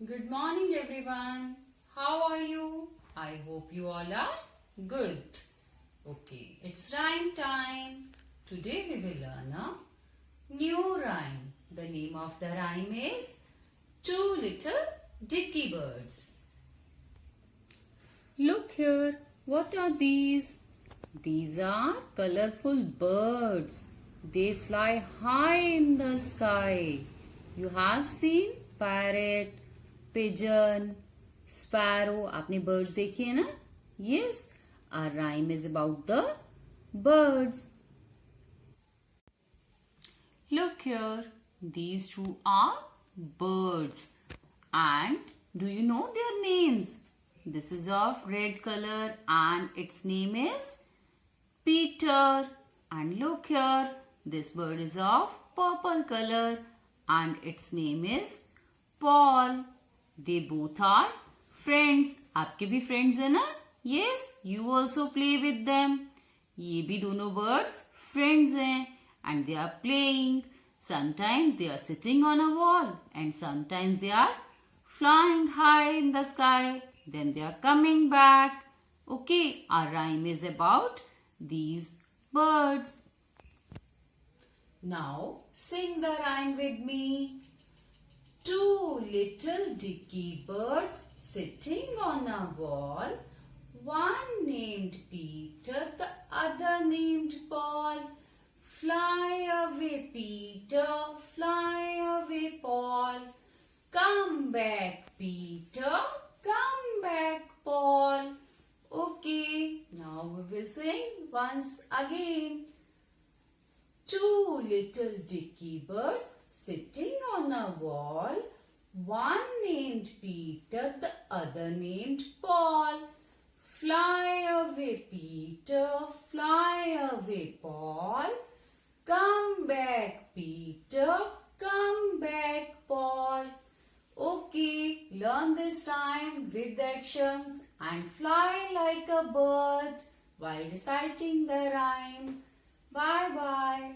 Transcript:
Good morning everyone. How are you? I hope you all are good. Okay, it's rhyme time. Today we will learn a new rhyme. The name of the rhyme is Two Little Dicky Birds. Look here, what are these? These are colorful birds. They fly high in the sky. You have seen parrot, pigeon, sparrow. आपने birds देखी है ना? Yes, our rhyme is about the birds. Look here, these two are birds. And do you know their names? This is of red color and its name is Peter. And look here, this bird is of purple color and its name is Paul. They both are friends. आपके भी friends है ना? Yes, you also play with them. ये भी दोनों birds friends हैं and they are playing. Sometimes they are sitting on a wall and sometimes they are flying high in the sky. Then they are coming back. Okay, our rhyme is about these birds. Now sing the rhyme with me. Two little dicky birds sitting on a wall. One named Peter, the other named Paul. Fly away, Peter, fly away, Paul. Come back, Peter, come back, Paul. Okay, now we will sing once again. Two little dicky birds sitting on a wall. One named Peter, the other named Paul. Fly away, Peter, fly away, Paul. Come back, Peter, come back, Paul. Okay, learn this rhyme with actions and fly like a bird while reciting the rhyme. Bye-bye.